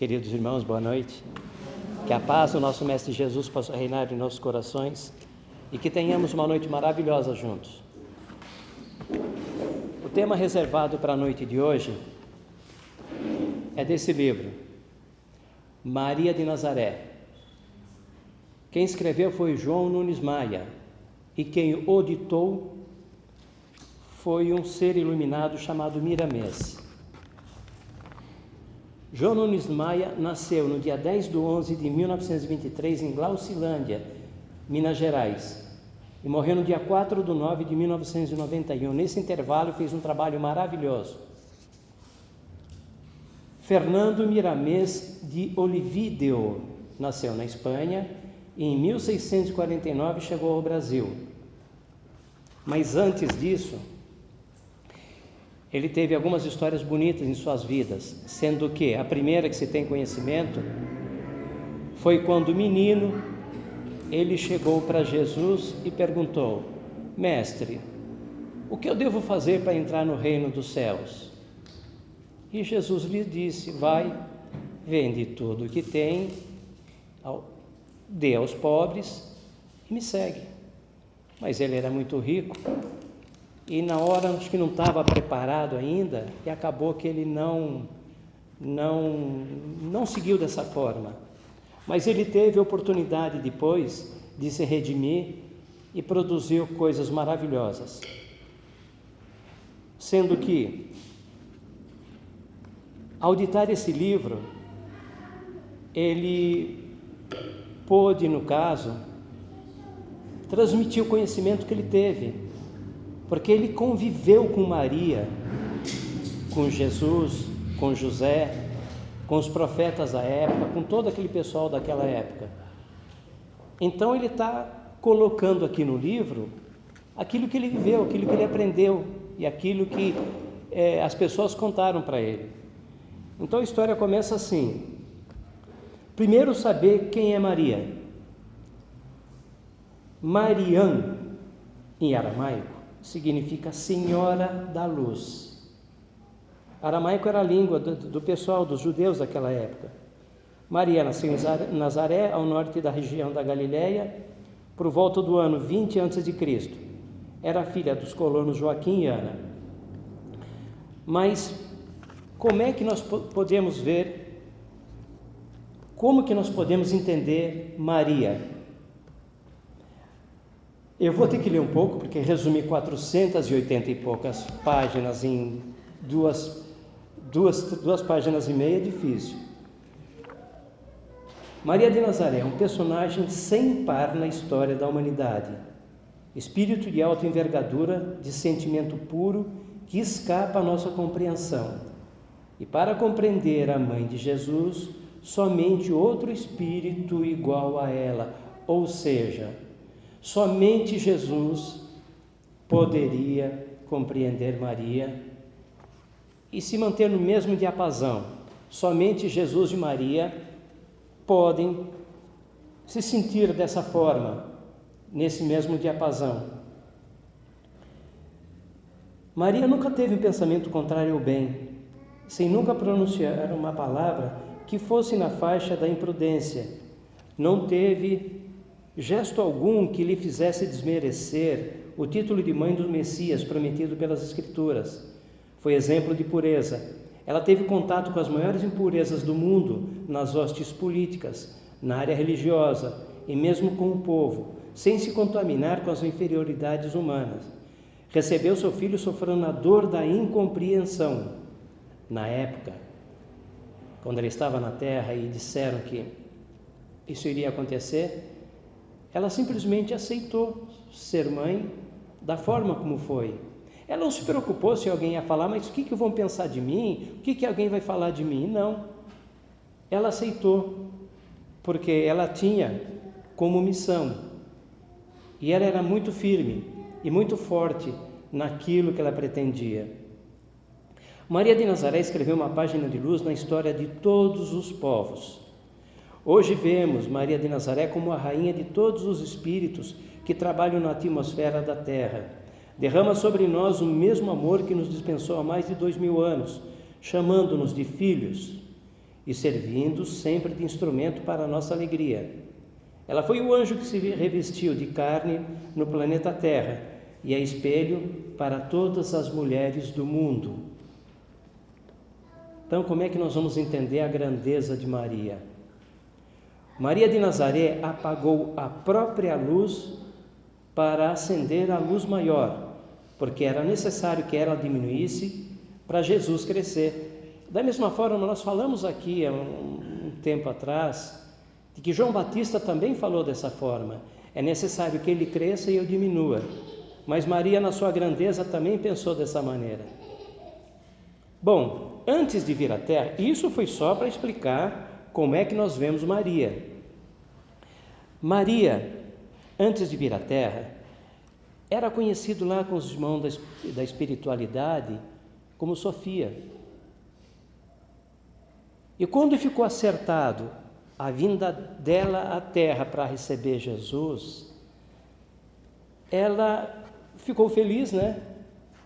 Queridos irmãos, boa noite. Que a paz do nosso Mestre Jesus possa reinar em nossos corações e que tenhamos uma noite maravilhosa juntos. O tema reservado para a noite de hoje é desse livro, Maria de Nazaré. Quem escreveu foi João Nunes Maia e quem o ditou foi um ser iluminado chamado Miramês. João Nunes Maia nasceu no dia 10/11 de 1923 em Glaucilândia, Minas Gerais, e morreu no dia 4/9 de 1991. Nesse intervalo fez um trabalho maravilhoso. Fernando Miramês de Olivídeo nasceu na Espanha e em 1649 chegou ao Brasil. Mas antes disso, ele teve algumas histórias bonitas em suas vidas, sendo que a primeira que se tem conhecimento foi quando menino ele chegou para Jesus e perguntou: Mestre, o que eu devo fazer para entrar no reino dos céus? E Jesus lhe disse: vai, vende tudo o que tem, dê aos pobres e me segue. Mas ele era muito rico e na hora acho que não estava preparado ainda e acabou que ele não seguiu dessa forma. Mas ele teve a oportunidade depois de se redimir e produziu coisas maravilhosas. Sendo que, ao ditar esse livro, ele pôde, no caso, transmitir o conhecimento que ele teve, porque ele conviveu com Maria, com Jesus, com José, com os profetas da época, com todo aquele pessoal daquela época. Então ele está colocando aqui no livro aquilo que ele viveu, aquilo que ele aprendeu e aquilo que as pessoas contaram para ele. Então a história começa assim. Primeiro, saber quem é Maria. Mariam, em aramaico, significa Senhora da Luz. Aramaico era a língua do pessoal, dos judeus daquela época. Maria nasceu em Nazaré, ao norte da região da Galileia, por volta do ano 20 a.C. Era filha dos colonos Joaquim e Ana. Mas como é que nós podemos ver, como que nós podemos entender Maria? Eu vou ter que ler um pouco, porque resumir 480 e poucas páginas em duas páginas e meia é difícil. Maria de Nazaré é um personagem sem par na história da humanidade. Espírito de alta envergadura, de sentimento puro, que escapa à nossa compreensão. E para compreender a mãe de Jesus, somente outro espírito igual a ela, ou seja, somente Jesus poderia compreender Maria e se manter no mesmo diapasão. Somente Jesus e Maria podem se sentir dessa forma, nesse mesmo diapasão. Maria nunca teve um pensamento contrário ao bem, sem nunca pronunciar uma palavra que fosse na faixa da imprudência. Não teve gesto algum que lhe fizesse desmerecer o título de mãe do Messias prometido pelas Escrituras. Foi exemplo de pureza. Ela teve contato com as maiores impurezas do mundo nas hostes políticas, na área religiosa e mesmo com o povo, sem se contaminar com as inferioridades humanas. Recebeu seu filho sofrendo a dor da incompreensão. Na época, quando ele estava na terra e disseram que isso iria acontecer, ela simplesmente aceitou ser mãe da forma como foi. Ela não se preocupou se alguém ia falar, mas o que vão pensar de mim? O que alguém vai falar de mim? Não. Ela aceitou, porque ela tinha como missão. E ela era muito firme e muito forte naquilo que ela pretendia. Maria de Nazaré escreveu uma página de luz na história de todos os povos. Hoje vemos Maria de Nazaré como a rainha de todos os espíritos que trabalham na atmosfera da terra. Derrama sobre nós o mesmo amor que nos dispensou há mais de 2000 anos, chamando-nos de filhos. e servindo sempre de instrumento para a nossa alegria. Ela foi o anjo que se revestiu de carne no planeta Terra e é espelho para todas as mulheres do mundo. Então, como é que nós vamos entender a grandeza de Maria? Maria de Nazaré apagou a própria luz para acender a luz maior, porque era necessário que ela diminuísse para Jesus crescer. Da mesma forma, nós falamos aqui há um tempo atrás, de que João Batista também falou dessa forma. É necessário que ele cresça e eu diminua. Mas Maria, na sua grandeza, também pensou dessa maneira. Bom, antes de vir à Terra, isso foi só para explicar como é que nós vemos Maria. Maria, antes de vir à Terra, era conhecido lá com os irmãos da espiritualidade como Sofia. E quando ficou acertado a vinda dela à Terra para receber Jesus, ela ficou feliz, né?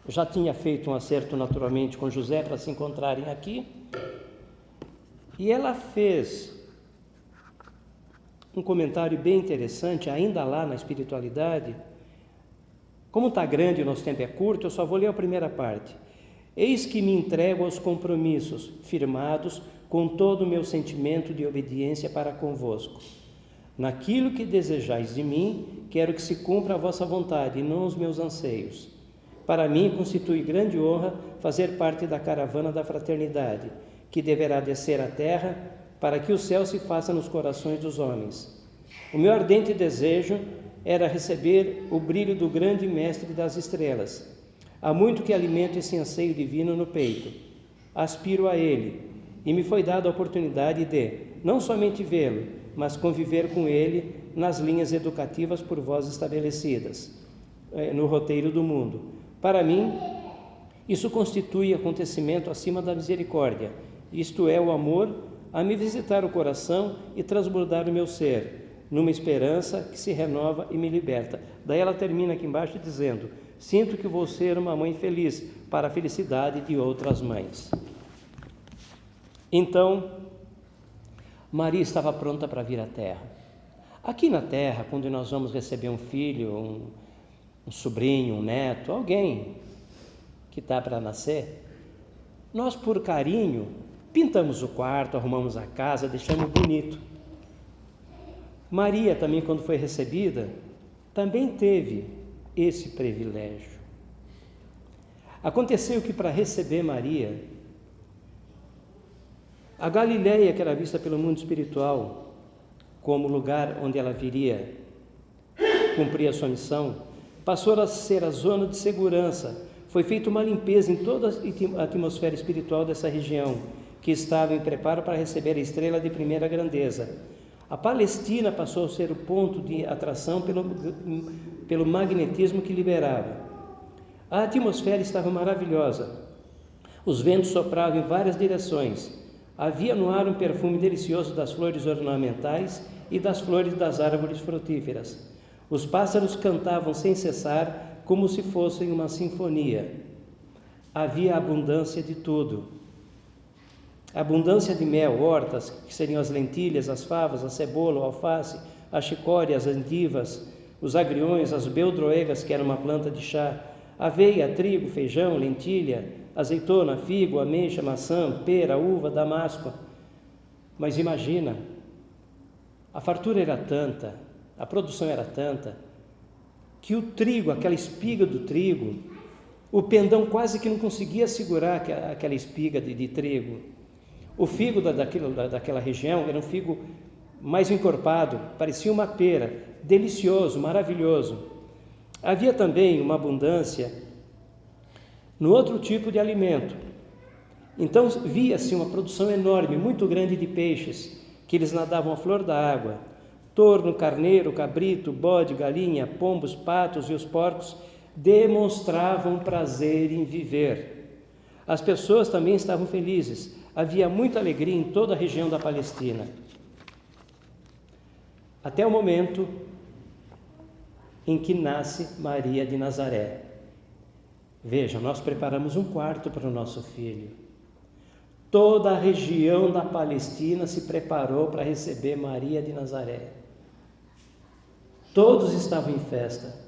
Já tinha feito um acerto naturalmente com José para se encontrarem aqui. E ela fez um comentário bem interessante, ainda lá na espiritualidade. Como está grande e o nosso tempo é curto, eu só vou ler a primeira parte. Eis que me entrego aos compromissos firmados com todo o meu sentimento de obediência para convosco. Naquilo que desejais de mim, quero que se cumpra a vossa vontade e não os meus anseios. Para mim constitui grande honra fazer parte da caravana da fraternidade, que deverá descer à terra para que o céu se faça nos corações dos homens. O meu ardente desejo era receber o brilho do grande mestre das estrelas. Há muito que alimento esse anseio divino no peito. Aspiro a ele, e me foi dada a oportunidade de, não somente vê-lo, mas conviver com ele nas linhas educativas por vós estabelecidas, no roteiro do mundo. Para mim, isso constitui acontecimento acima da misericórdia, isto é, o amor a me visitar o coração e transbordar o meu ser, numa esperança que se renova e me liberta. Daí ela termina aqui embaixo dizendo: sinto que vou ser uma mãe feliz para a felicidade de outras mães. Então, Maria estava pronta para vir à Terra. Aqui na Terra, quando nós vamos receber um filho, um sobrinho, um neto, alguém que está para nascer, nós, por carinho, pintamos o quarto, arrumamos a casa, deixamos bonito. Maria também, quando foi recebida, também teve esse privilégio. Aconteceu que, para receber Maria, a Galileia, que era vista pelo mundo espiritual como lugar onde ela viria cumprir a sua missão, passou a ser a zona de segurança. Foi feita uma limpeza em toda a atmosfera espiritual dessa região, que estava em preparo para receber a estrela de primeira grandeza. A Palestina passou a ser o ponto de atração pelo magnetismo que liberava. A atmosfera estava maravilhosa. Os ventos sopravam em várias direções. Havia no ar um perfume delicioso das flores ornamentais e das flores das árvores frutíferas. Os pássaros cantavam sem cessar, como se fossem uma sinfonia. Havia abundância de tudo. Abundância de mel, hortas, que seriam as lentilhas, as favas, a cebola, o alface, a chicória, as endivas, os agriões, as beldroegas, que era uma planta de chá, aveia, trigo, feijão, lentilha, azeitona, figo, ameixa, maçã, pera, uva, damasco. Mas imagina, a fartura era tanta, a produção era tanta, que o trigo, aquela espiga do trigo, o pendão quase que não conseguia segurar aquela espiga de trigo. O figo daquela região era um figo mais encorpado, parecia uma pera, delicioso, maravilhoso. Havia também uma abundância no outro tipo de alimento. Então via-se uma produção enorme, muito grande de peixes, que eles nadavam à flor da água. Torno, carneiro, cabrito, bode, galinha, pombos, patos e os porcos demonstravam prazer em viver. As pessoas também estavam felizes. Havia muita alegria em toda a região da Palestina. Até o momento em que nasce Maria de Nazaré. Veja, nós preparamos um quarto para o nosso filho. toda a região da Palestina se preparou para receber Maria de Nazaré. Todos estavam em festa.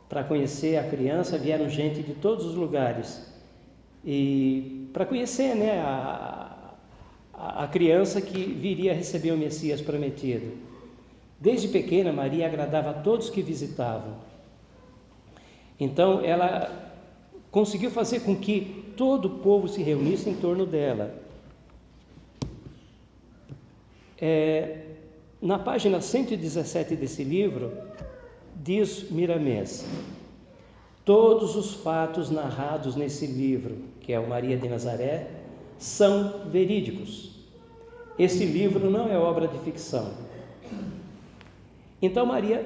Para conhecer a criança, vieram gente de todos os lugares. E para conhecer, né, a criança que viria a receber o Messias prometido. Desde pequena, Maria agradava a todos que visitavam. Então, ela conseguiu fazer com que todo o povo se reunisse em torno dela. Na página 117 desse livro, diz Miramês: todos os fatos narrados nesse livro, que é o Maria de Nazaré, são verídicos. Esse livro não é obra de ficção. Então Maria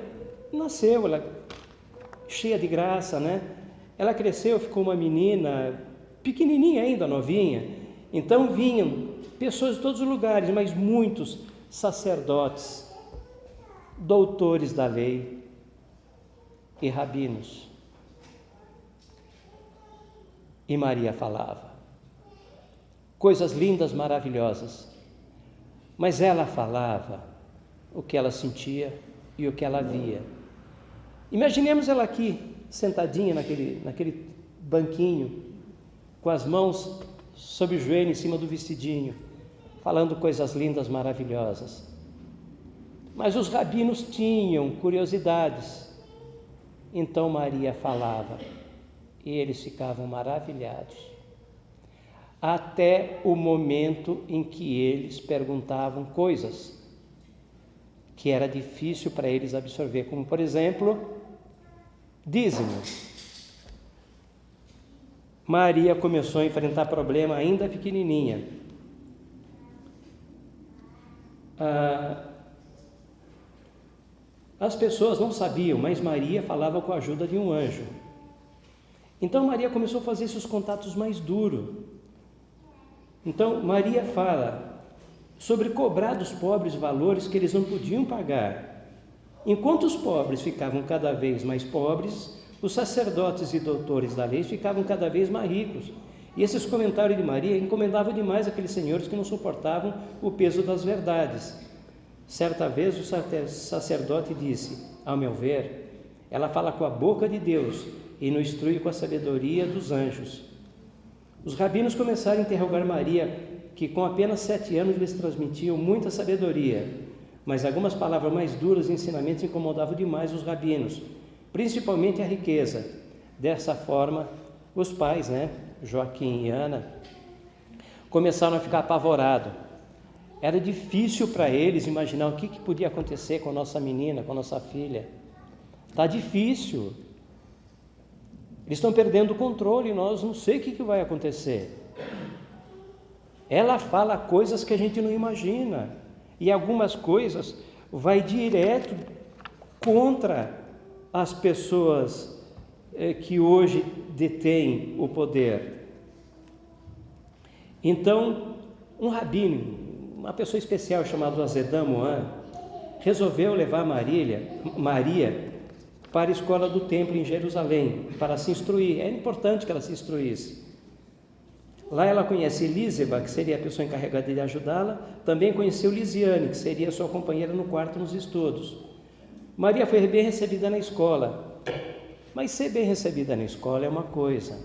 nasceu, ela cheia de graça, né? Ela cresceu, ficou uma menina pequenininha ainda, novinha. Então vinham pessoas de todos os lugares, mas muitos sacerdotes, doutores da lei e rabinos. E Maria falava coisas lindas, maravilhosas, mas ela falava o que ela sentia e o que ela via. Imaginemos ela aqui, sentadinha naquele banquinho, com as mãos sob o joelho em cima do vestidinho, falando coisas lindas, maravilhosas. Mas os rabinos tinham curiosidades. Então Maria falava e eles ficavam maravilhados. Até o momento em que eles perguntavam coisas que era difícil para eles absorver, como por exemplo, dízimo. Maria começou a enfrentar problema ainda pequenininha. As pessoas não sabiam, mas Maria falava com a ajuda de um anjo. Então Maria começou a fazer esses contatos mais duros. Então Maria fala sobre cobrar dos pobres valores que eles não podiam pagar. Enquanto os pobres ficavam cada vez mais pobres, os sacerdotes e doutores da lei ficavam cada vez mais ricos. E esses comentários de Maria encomendavam demais aqueles senhores que não suportavam o peso das verdades. Certa vez o sacerdote disse: ao meu ver, ela fala com a boca de Deus e nos instrui com a sabedoria dos anjos. Os rabinos começaram a interrogar Maria, que com apenas 7 anos lhes transmitiam muita sabedoria, mas algumas palavras mais duras e ensinamentos incomodavam demais os rabinos, principalmente a riqueza. Dessa forma, os pais, Joaquim e Ana, começaram a ficar apavorados. Era difícil para eles imaginar o que podia acontecer com a nossa menina, com a nossa filha. Está difícil. Eles estão perdendo o controle, nós não sei o que vai acontecer. Ela fala coisas que a gente não imagina, e algumas coisas vai direto contra as pessoas que hoje detêm o poder. Então, um rabino, uma pessoa especial chamada Azedã Moan, resolveu levar Maria para a escola do templo em Jerusalém, para se instruir. Era importante que ela se instruísse. Lá ela conhece Eliseba, que seria a pessoa encarregada de ajudá-la, também conheceu Lisiane, que seria sua companheira no quarto nos estudos. Maria foi bem recebida na escola, mas ser bem recebida na escola é uma coisa.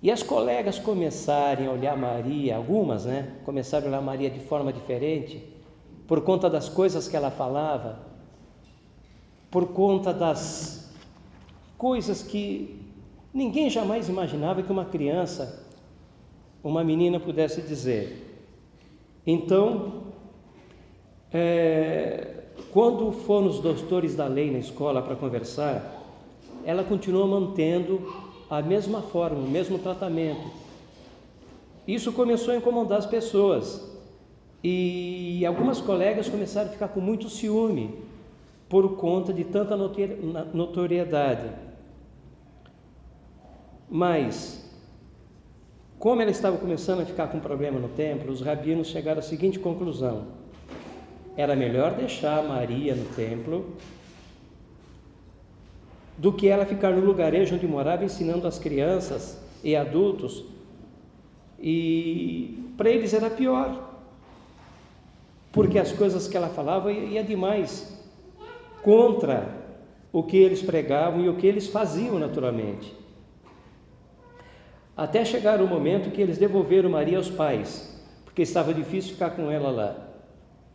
E as colegas começarem a olhar Maria, algumas, começaram a olhar Maria de forma diferente, por conta das coisas que ela falava, por conta das coisas que ninguém jamais imaginava que uma criança, uma menina pudesse dizer. Então, quando foram os doutores da lei na escola para conversar, ela continuou mantendo a mesma forma, o mesmo tratamento. Isso começou a incomodar as pessoas e algumas colegas começaram a ficar com muito ciúme por conta de tanta notoriedade. Mas, como ela estava começando a ficar com problema no templo, os rabinos chegaram à seguinte conclusão: era melhor deixar Maria no templo do que ela ficar no lugarejo onde morava ensinando as crianças e adultos E para eles era pior, porque as coisas que ela falava ia demais contra o que eles pregavam e o que eles faziam naturalmente. Até chegar o momento que eles devolveram Maria aos pais, porque estava difícil ficar com ela lá.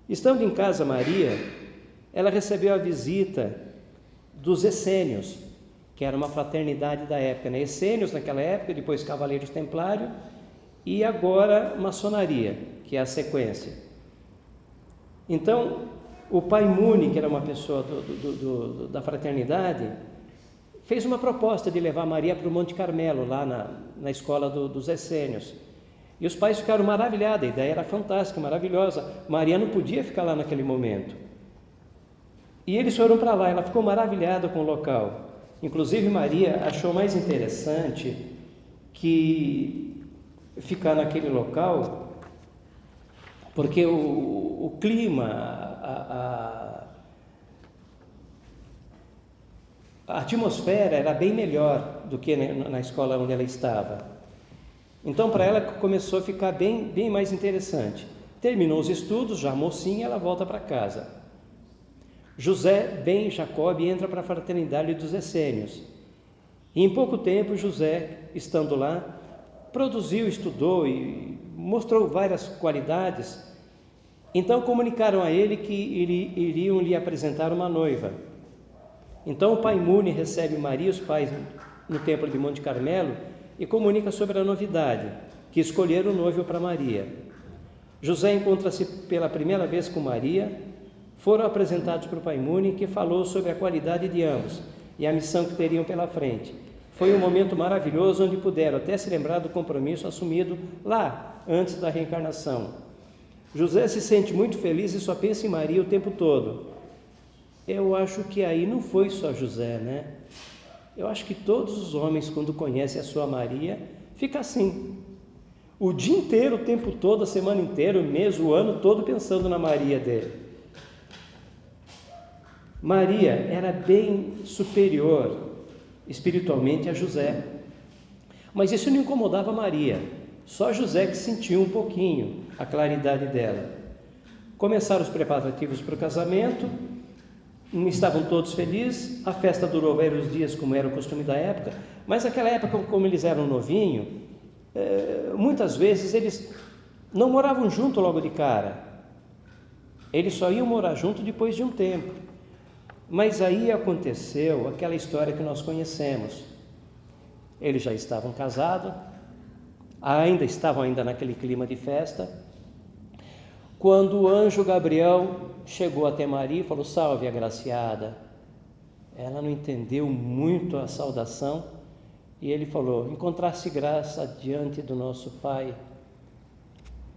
Estando em casa Maria, ela recebeu a visita dos essênios, que era uma fraternidade da época, né? Essênios naquela época, depois Cavaleiros Templários e agora maçonaria, que é a sequência. Então, o pai Muni, que era uma pessoa da fraternidade, fez uma proposta de levar Maria para o Monte Carmelo, lá na escola dos essênios. E os pais ficaram maravilhados, a ideia era fantástica, maravilhosa. Maria não podia ficar lá naquele momento. E eles foram para lá, ela ficou maravilhada com o local. Inclusive Maria achou mais interessante que ficar naquele local, porque o clima, a atmosfera era bem melhor do que na escola onde ela estava. Então para ela começou a ficar bem mais interessante. Terminou os estudos, já mocinha, ela volta para casa. José, Ben Jacob entra para a fraternidade dos essênios. E em pouco tempo José, estando lá, produziu, estudou e mostrou várias qualidades. Então comunicaram a ele que iriam lhe apresentar uma noiva. Então o pai Muni recebe Maria e os pais no templo de Monte Carmelo e comunica sobre a novidade, que escolheram o noivo para Maria. José encontra-se pela primeira vez com Maria, foram apresentados para o pai Muni, que falou sobre a qualidade de ambos e a missão que teriam pela frente. Foi um momento maravilhoso onde puderam até se lembrar do compromisso assumido lá, antes da reencarnação. José se sente muito feliz e só pensa em Maria o tempo todo. Eu acho que aí não foi só José, né? Eu acho que todos os homens, quando conhecem a sua Maria, fica assim. O dia inteiro, o tempo todo, a semana inteira, o mês, o ano todo pensando na Maria dele. Maria era bem superior espiritualmente a José, mas isso não incomodava Maria, só José que sentiu um pouquinho a claridade dela. Começaram os preparativos para o casamento, estavam todos felizes, a festa durou vários dias, como era o costume da época, mas naquela época, como eles eram novinhos, muitas vezes eles não moravam junto logo de cara, eles só iam morar junto depois de um tempo. Mas aí aconteceu aquela história que nós conhecemos. Eles já estavam casados, estavam naquele clima de festa, quando o anjo Gabriel chegou até Maria e falou: salve, agraciada. Ela não entendeu muito a saudação e ele falou: encontraste graça diante do nosso Pai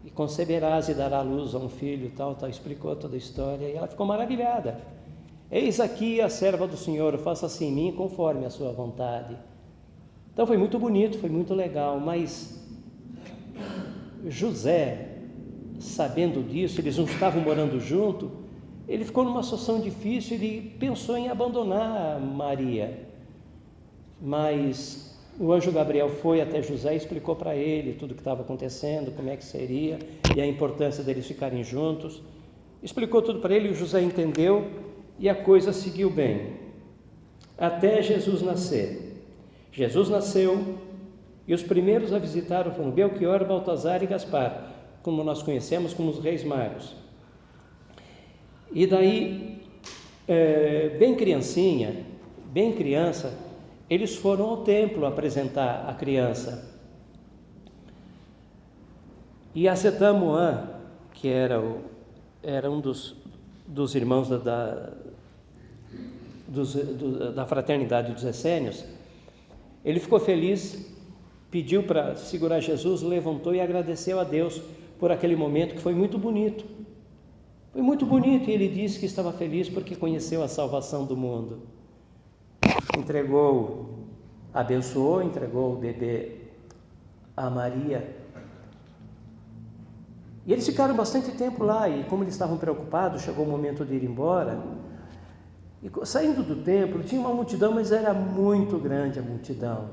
e conceberás e dará luz a um filho, tal, explicou toda a história e ela ficou maravilhada. Eis aqui a serva do Senhor, faça-se em mim conforme a sua vontade. Então foi muito bonito, foi muito legal, mas José, sabendo disso, eles não estavam morando junto, ele ficou numa situação difícil, ele pensou em abandonar Maria. Mas o anjo Gabriel foi até José e explicou para ele tudo o que estava acontecendo, como é que seria e a importância deles ficarem juntos. Explicou tudo para ele e o José entendeu. E a coisa seguiu bem, até Jesus nascer. Jesus nasceu e os primeiros a visitá-lo foram Belchior, Baltazar e Gaspar, como nós conhecemos como os reis magos. E daí, bem criança, eles foram ao templo apresentar a criança. E Azetã Moã, que era um dos irmãos da fraternidade dos essênios, ele ficou feliz, pediu para segurar Jesus, levantou e agradeceu a Deus por aquele momento que foi muito bonito. Foi muito bonito e ele disse que estava feliz porque conheceu a salvação do mundo. Abençoou, entregou o bebê a Maria. E eles ficaram bastante tempo lá e como eles estavam preocupados, chegou o momento de ir embora. E saindo do templo, tinha uma multidão, mas era muito grande a multidão.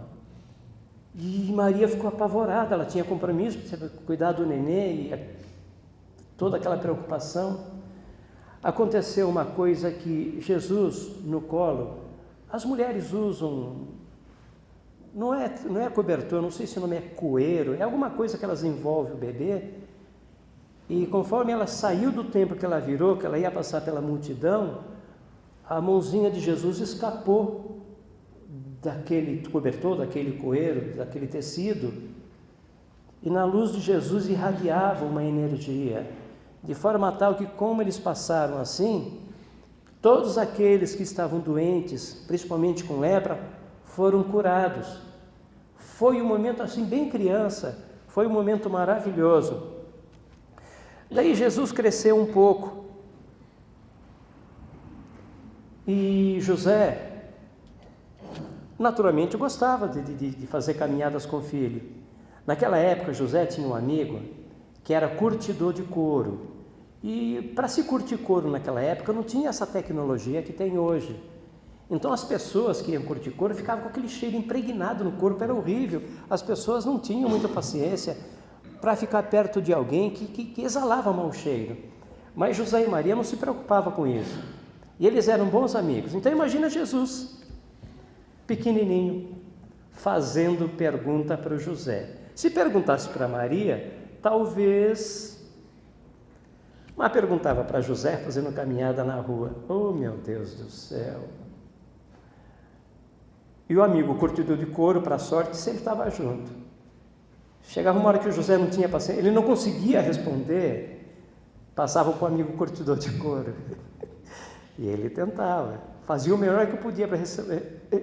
E Maria ficou apavorada, ela tinha compromisso de cuidar do nenê e toda aquela preocupação. Aconteceu uma coisa que Jesus no colo, as mulheres usam, não é cobertor, não sei se o nome é coeiro, é alguma coisa que elas envolvem o bebê. E conforme ela saiu do templo, que ela virou, que ela ia passar pela multidão, a mãozinha de Jesus escapou daquele cobertor, daquele coeiro, daquele tecido, e na luz de Jesus irradiava uma energia, de forma tal que, como eles passaram assim, todos aqueles que estavam doentes, principalmente com lepra, foram curados. Foi um momento assim, bem criança, foi um momento maravilhoso. Daí Jesus cresceu um pouco, e José, naturalmente, gostava de fazer caminhadas com o filho. Naquela época, José tinha um amigo que era curtidor de couro. E para se curtir couro naquela época, não tinha essa tecnologia que tem hoje. Então, as pessoas que iam curtir couro ficavam com aquele cheiro impregnado no corpo, era horrível. As pessoas não tinham muita paciência para ficar perto de alguém que exalava mau cheiro. Mas José e Maria não se preocupavam com isso. E eles eram bons amigos. Então, imagina Jesus, pequenininho, fazendo pergunta para o José. Se perguntasse para Maria, talvez... Mas perguntava para José, fazendo caminhada na rua. Oh, meu Deus do céu! E o amigo curtidor de couro, para a sorte, sempre estava junto. Chegava uma hora que o José não tinha paciência, ele não conseguia responder, passava para o amigo curtidor de couro. E ele tentava, fazia o melhor que podia para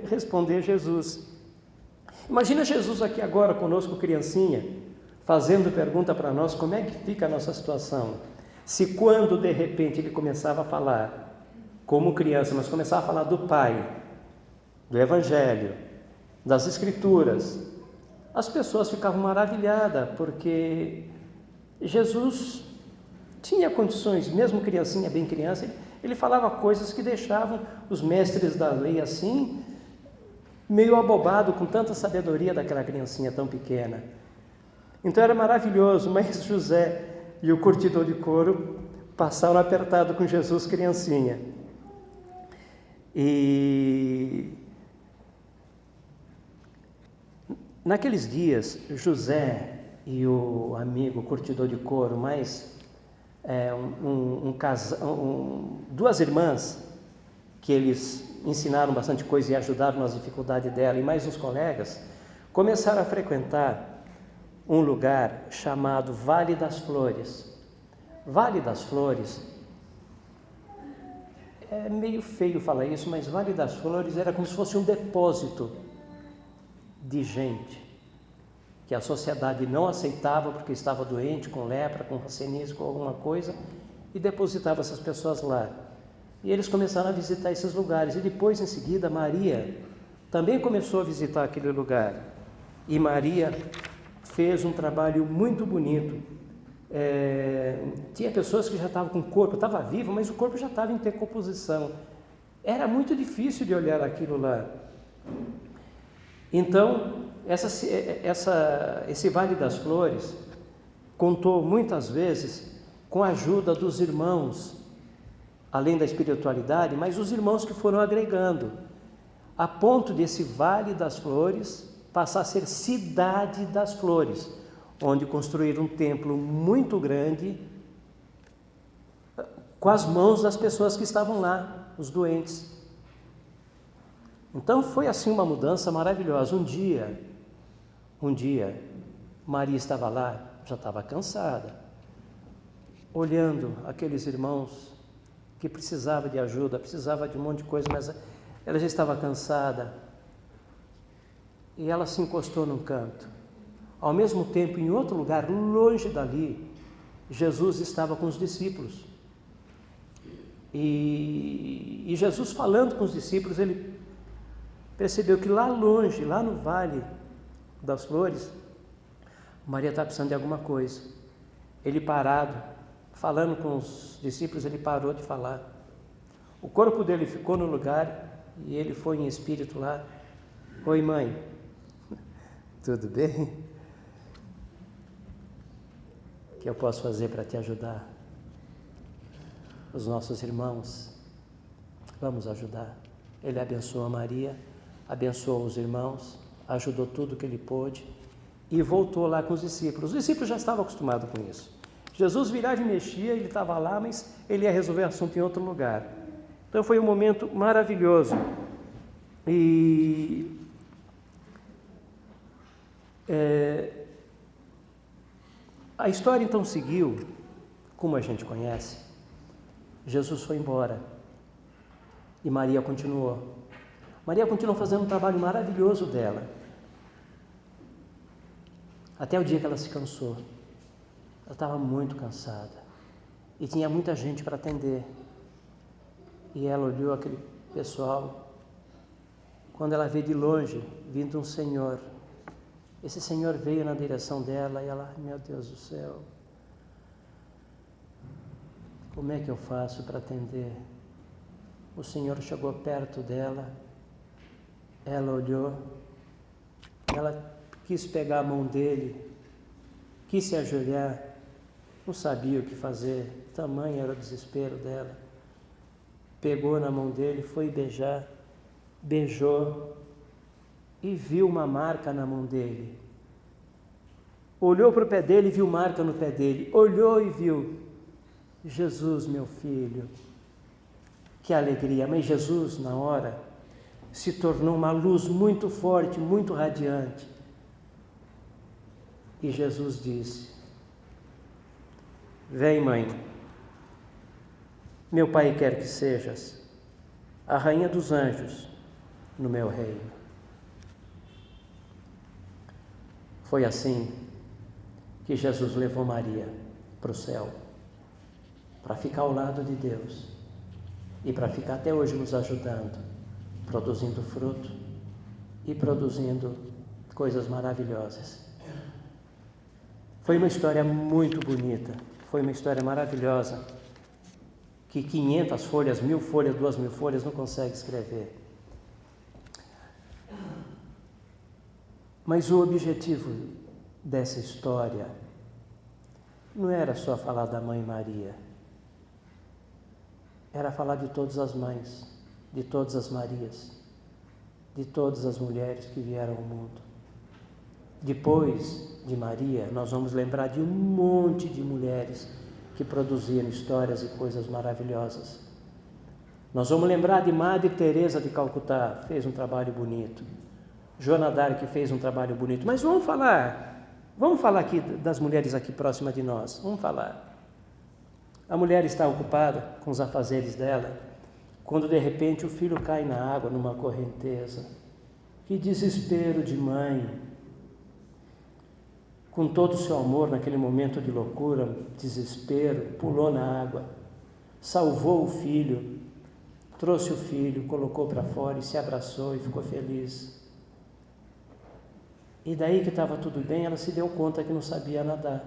responder a Jesus. Imagina Jesus aqui agora conosco, criancinha, fazendo pergunta para nós, como é que fica a nossa situação? Se quando de repente ele começava a falar, como criança, mas começava a falar do Pai, do Evangelho, das Escrituras, as pessoas ficavam maravilhadas, porque Jesus tinha condições, mesmo criancinha, bem criança, ele falava coisas que deixavam os mestres da lei assim, meio abobado com tanta sabedoria daquela criancinha tão pequena. Então era maravilhoso, mas José e o curtidor de couro passaram apertado com Jesus criancinha. E naqueles dias, José e o amigo curtidor de couro, mais duas irmãs que eles ensinaram bastante coisa e ajudaram nas dificuldades dela, e mais uns colegas, começaram a frequentar um lugar chamado Vale das Flores. Vale das Flores, é meio feio falar isso, mas Vale das Flores era como se fosse um depósito de gente que a sociedade não aceitava porque estava doente, com lepra, com hanseníase, com alguma coisa, e depositava essas pessoas lá. E eles começaram a visitar esses lugares, e depois, em seguida, Maria também começou a visitar aquele lugar. E Maria fez um trabalho muito bonito. Tinha pessoas que já estavam com o corpo, estava vivo, mas o corpo já estava em decomposição. Era muito difícil de olhar aquilo lá. Então, esse Vale das Flores contou muitas vezes com a ajuda dos irmãos, além da espiritualidade, mas os irmãos que foram agregando, a ponto desse Vale das Flores passar a ser Cidade das Flores, onde construíram um templo muito grande com as mãos das pessoas que estavam lá, os doentes. Então foi assim uma mudança maravilhosa. Um dia, Maria estava lá, já estava cansada, olhando aqueles irmãos que precisavam de ajuda, precisava de um monte de coisa, mas ela já estava cansada. E ela se encostou num canto. Ao mesmo tempo, em outro lugar, longe dali, Jesus estava com os discípulos. E Jesus falando com os discípulos, ele percebeu que lá longe, lá no Vale das Flores, Maria está precisando de alguma coisa. Ele parado, falando com os discípulos, ele parou de falar. O corpo dele ficou no lugar e ele foi em espírito lá. Oi, mãe. Tudo bem? O que eu posso fazer para te ajudar? Os nossos irmãos, vamos ajudar. Ele abençoou a Maria, abençoou os irmãos, ajudou tudo que ele pôde e voltou lá com os discípulos. Os discípulos já estavam acostumados com isso. Jesus virava e mexia, ele estava lá, mas ele ia resolver o assunto em outro lugar. Então foi um momento maravilhoso. E a história então seguiu, como a gente conhece. Jesus foi embora e Maria continuou. Maria continuou fazendo um trabalho maravilhoso dela, até o dia que ela se cansou. Ela estava muito cansada e tinha muita gente para atender. E ela olhou aquele pessoal. Quando ela veio de longe, vindo um senhor, esse senhor veio na direção dela e ela, meu Deus do céu, como é que eu faço para atender? O senhor chegou perto dela, ela olhou, ela quis pegar a mão dele, quis se ajoelhar, não sabia o que fazer, tamanho era o desespero dela. Pegou na mão dele, foi beijar, beijou e viu uma marca na mão dele. Olhou para o pé dele e viu marca no pé dele. Olhou e viu, Jesus, meu filho. Que alegria! Mas Jesus, na hora, se tornou uma luz muito forte, muito radiante. E Jesus disse: vem, mãe, meu Pai quer que sejas a rainha dos anjos no meu reino. Foi assim que Jesus levou Maria para o céu, para ficar ao lado de Deus e para ficar até hoje nos ajudando, produzindo fruto e produzindo coisas maravilhosas. Foi uma história muito bonita, foi uma história maravilhosa, que 500 folhas, 1000 folhas, 2000 folhas não consegue escrever. Mas o objetivo dessa história não era só falar da Mãe Maria, era falar de todas as mães, de todas as Marias, de todas as mulheres que vieram ao mundo. Depois de Maria, nós vamos lembrar de um monte de mulheres que produziram histórias e coisas maravilhosas. Nós vamos lembrar de Madre Teresa de Calcutá, fez um trabalho bonito. Joana d'Arc fez um trabalho bonito. Mas vamos falar aqui das mulheres aqui próximas de nós. Vamos falar. A mulher está ocupada com os afazeres dela, quando de repente o filho cai na água numa correnteza. Que desespero de mãe! Com todo o seu amor naquele momento de loucura, desespero, pulou na água, salvou o filho, trouxe o filho, colocou para fora e se abraçou e ficou feliz. E daí que estava tudo bem, ela se deu conta que não sabia nadar.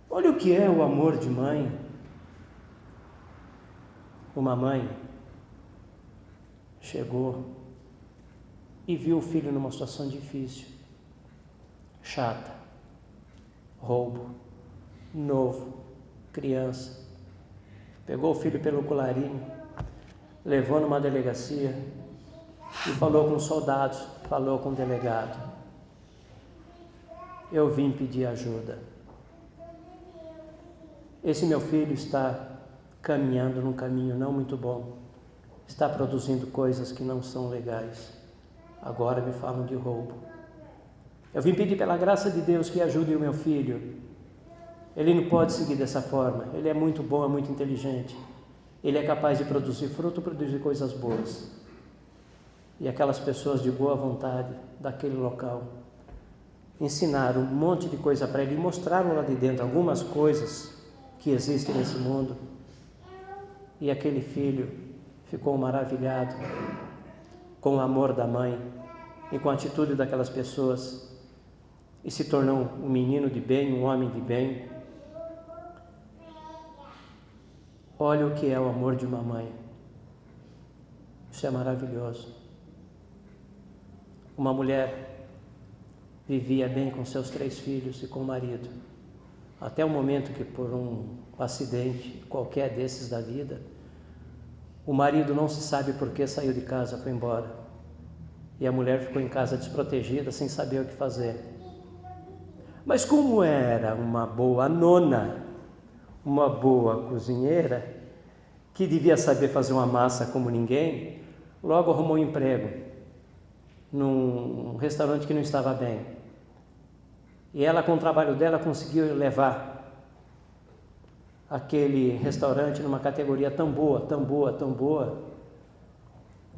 Olha o que é o amor de mãe. Uma mãe chegou e viu o filho numa situação difícil, chata, roubo, novo, criança. Pegou o filho pelo colarinho, levou numa delegacia e falou com os soldados, falou com o delegado: eu vim pedir ajuda. Esse meu filho está caminhando num caminho não muito bom, está produzindo coisas que não são legais. Agora me falam de roubo. Eu vim pedir pela graça de Deus que ajude o meu filho. Ele não pode seguir dessa forma. Ele é muito bom, é muito inteligente. Ele é capaz de produzir fruto, produzir coisas boas. E aquelas pessoas de boa vontade daquele local ensinaram um monte de coisa para ele, mostraram lá de dentro algumas coisas que existem nesse mundo. E aquele filho ficou maravilhado com o amor da mãe e com a atitude daquelas pessoas e se tornou um menino de bem, um homem de bem. Olha o que é o amor de uma mãe. Isso é maravilhoso. Uma mulher vivia bem com seus 3 filhos e com o marido, até o momento que, por um acidente qualquer desses da vida, o marido não se sabe por que saiu de casa, foi embora, e a mulher ficou em casa desprotegida, sem saber o que fazer. Mas como era uma boa nona, uma boa cozinheira, que devia saber fazer uma massa como ninguém, logo arrumou um emprego num restaurante que não estava bem. E ela, com o trabalho dela, conseguiu levar aquele restaurante numa categoria tão boa, tão boa, tão boa,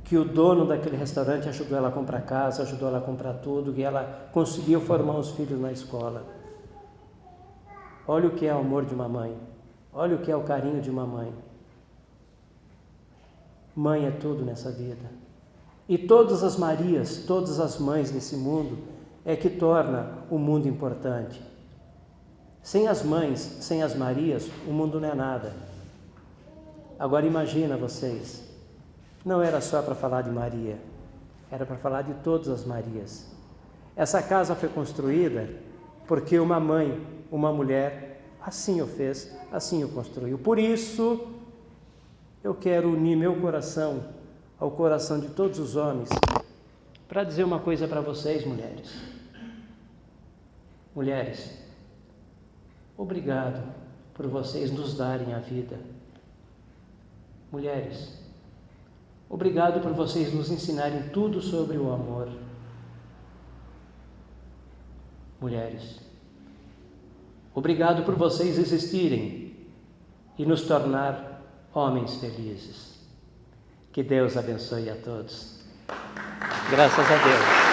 que o dono daquele restaurante ajudou ela a comprar casa, ajudou ela a comprar tudo, e ela conseguiu formar os filhos na escola. Olha o que é o amor de uma mãe, olha o que é o carinho de uma mãe. Mãe é tudo nessa vida. E todas as Marias, todas as mães desse mundo é que torna o mundo importante. Sem as mães, sem as Marias, o mundo não é nada. Agora imagina vocês, não era só para falar de Maria, era para falar de todas as Marias. Essa casa foi construída porque uma mãe, uma mulher, assim o fez, assim o construiu. Por isso, eu quero unir meu coração ao coração de todos os homens para dizer uma coisa para vocês, mulheres. Mulheres, obrigado por vocês nos darem a vida. Mulheres, obrigado por vocês nos ensinarem tudo sobre o amor. Mulheres, obrigado por vocês existirem e nos tornar homens felizes. Que Deus abençoe a todos. Graças a Deus.